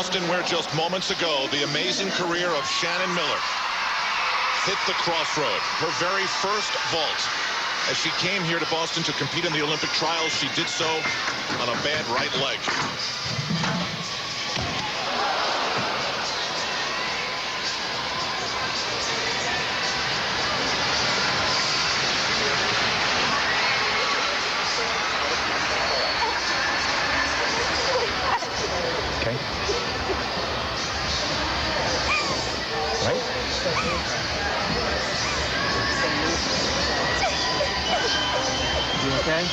Boston, where just moments ago, the amazing career of Shannon Miller hit the crossroad. Her very first vault. As she came here to Boston to compete in the Olympic trials, she did so on a bad right leg. Okay. Right. You okay?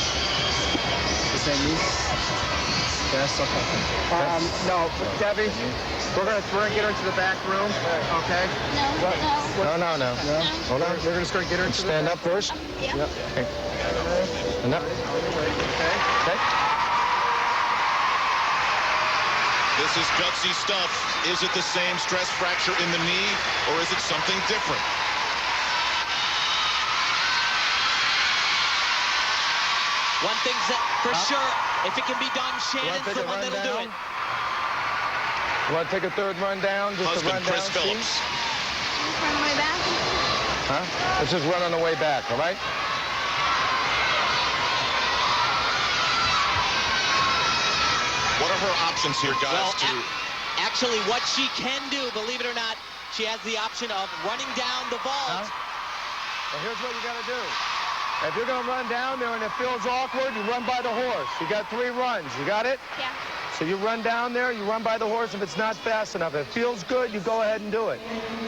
The same knee? Yes, okay. No, Debbie, we're gonna get her into the back room, okay? No. Hold on, we're just gonna get her into Stand up first. Yeah. Yep. Okay. Stand up. Okay. Okay. This is gutsy stuff. Is it the same stress fracture in the knee, or is it something different? One thing's that for sure, if it can be done, Shannon's the one that'll do it. You want to take a third run down? Just Husband a run Chris down, Phillips. Run on the way back. Huh? Let's just run on the way back, all right? What are her options here, guys? Well, actually, what she can do, believe it or not, she has the option of running down the vault. Well, here's what you got to do. If you're going to run down there and it feels awkward, you run by the horse. You got 3 runs. You got it? Yeah. So you run down there, you run by the horse. If it's not fast enough, if it feels good, you go ahead and do it.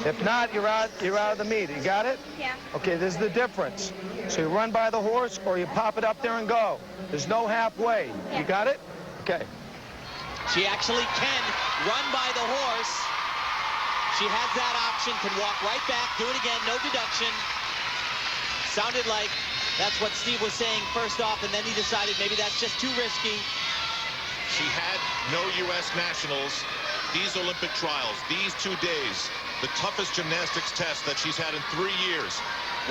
If not, you're out of the meet. You got it? Yeah. Okay, this is the difference. So you run by the horse or you pop it up there and go. There's no halfway. Yeah. You got it? Okay. She actually can run by the horse. She has that option, can walk right back, do it again, no deduction. Sounded like that's what Steve was saying first off, and then he decided maybe that's just too risky. She had no U.S. nationals. These Olympic trials, these 2 days, the toughest gymnastics test that she's had in 3 years,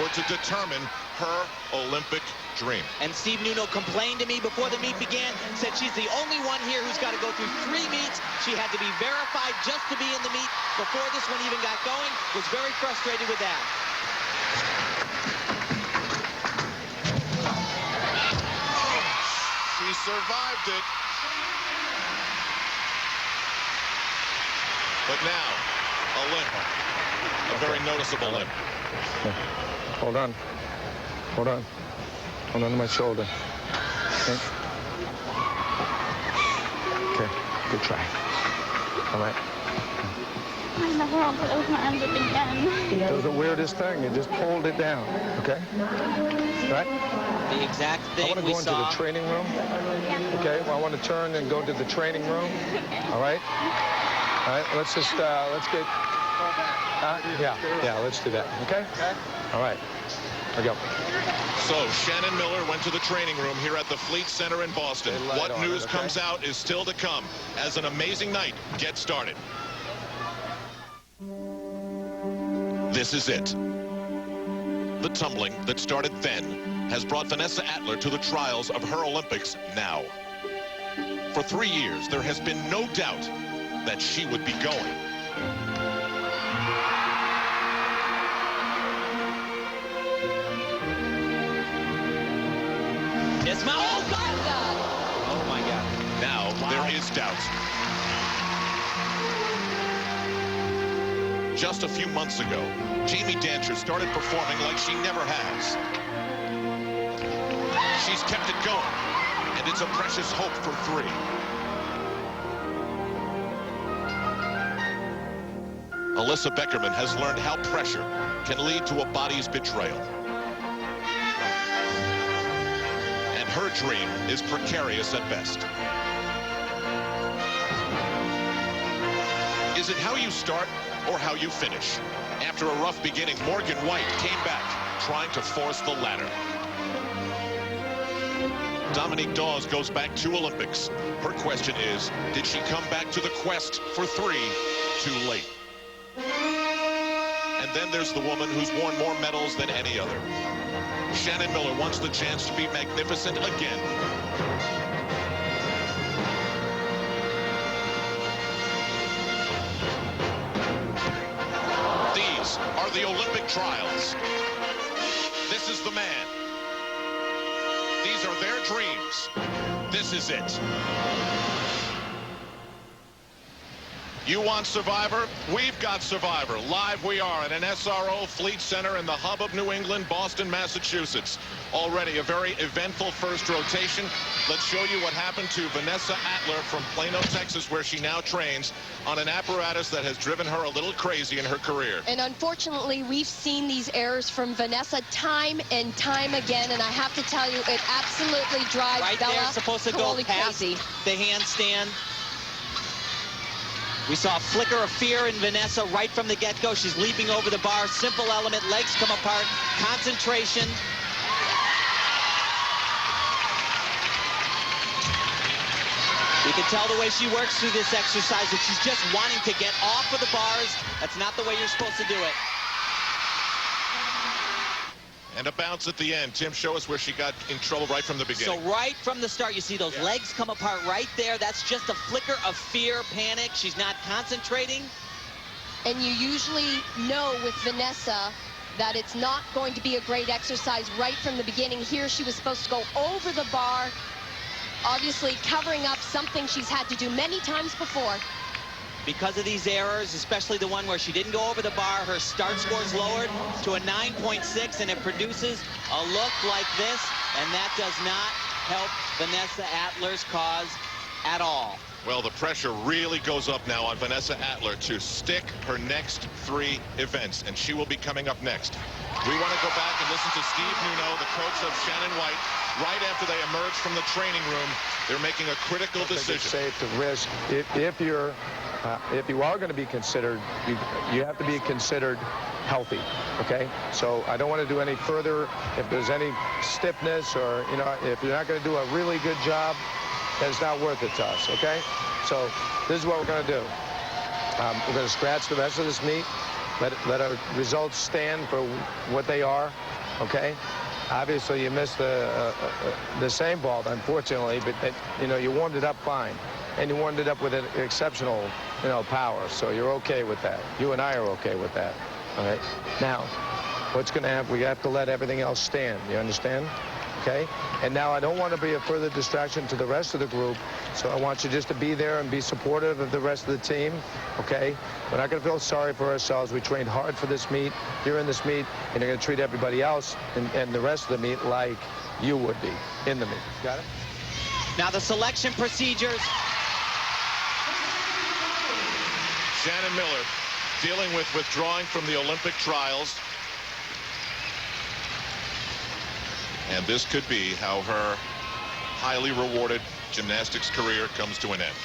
were to determine her Olympic dream. And Steve Nuno complained to me before the meet began, said she's the only one here who's got to go through 3 meets. She had to be verified just to be in the meet before this one even got going. Was very frustrated with that. She survived it. But now, a limp. A very noticeable limp. Okay. Hold on. Hold on. Hold on to my shoulder. Okay. Okay. Good try. All right. I never want to open my arms up again. That was the weirdest thing. You just pulled it down. Okay? Right? The exact I thing want to we go into saw. the training room. Yeah. Okay? Well, I want to turn and go to the training room. All right? All right. Let's just, let's get... yeah, let's do that. Okay? All right. There we go. So, Shannon Miller went to the training room here at the Fleet Center in Boston. They light What on news it, okay? comes out is still to come as an amazing night gets started. This is it. The tumbling that started then has brought Vanessa Atler to the trials of her Olympics now. For 3 years, there has been no doubt that she would be going. It's my oh my God. Now, there is doubt. Just a few months ago, Jamie Dancher started performing like she never has. She's kept it going, and it's a precious hope for 3. Alyssa Beckerman has learned how pressure can lead to a body's betrayal. And her dream is precarious at best. Is it how you start or how you finish? After a rough beginning, Morgan White came back, trying to force the ladder. Dominique Dawes goes back 2 Olympics. Her question is, did she come back to the quest for 3 too late? And then there's the woman who's won more medals than any other. Shannon Miller wants the chance to be magnificent again. the Olympic trials. This is the man. These are their dreams. This is it. You want Survivor? We've got Survivor. Live we are at an SRO Fleet Center in the hub of New England, Boston, Massachusetts. Already a very eventful first rotation. Let's show you what happened to Vanessa Atler from Plano, Texas, where she now trains on an apparatus that has driven her a little crazy in her career. And unfortunately, we've seen these errors from Vanessa time and time again, and I have to tell you, it absolutely drives Right Bella there, supposed to go past crazy. the handstand. We saw a flicker of fear in Vanessa right from the get-go. She's leaping over the bar. Simple element, legs come apart, concentration. You can tell the way she works through this exercise that she's just wanting to get off of the bars. That's not the way you're supposed to do it. And a bounce at the end. Tim, show us where she got in trouble right from the beginning. So right from the start, you see those legs come apart right there. That's just a flicker of fear, panic. She's not concentrating. And you usually know with Vanessa that it's not going to be a great exercise right from the beginning. Here she was supposed to go over the bar, obviously covering up something she's had to do many times before. Because of these errors, especially the one where she didn't go over the bar, her start score's lowered to a 9.6, and it produces a look like this, and that does not help Vanessa Atler's cause at all. Well, the pressure really goes up now on Vanessa Atler to stick her next 3 events, and she will be coming up next. We want to go back and listen to Steve Nuno, the coach of Shannon White. Right after they emerge from the training room, they're making a critical decision. It's safe to risk. If you are going to be considered, you have to be considered healthy, okay? So I don't want to do any further. If there's any stiffness or, you know, if you're not going to do a really good job, then it's not worth it to us, okay? So this is what we're going to do. We're going to scratch the rest of this meet, let our results stand for what they are, okay? Obviously, you missed the same vault, unfortunately, but you know, you warmed it up fine, and you warmed it up with an exceptional, you know, power. So you're okay with that. You and I are okay with that. All right. Now, what's going to happen? We have to let everything else stand. You understand? Okay. And now I don't want to be a further distraction to the rest of the group, so I want you just to be there and be supportive of the rest of the team. Okay. We're not going to feel sorry for ourselves. We trained hard for this meet. You're in this meet, and you're going to treat everybody else and the rest of the meet like you would be in the meet. Got it? Now the selection procedures. Shannon Miller dealing with withdrawing from the Olympic trials. And this could be how her highly rewarded gymnastics career comes to an end.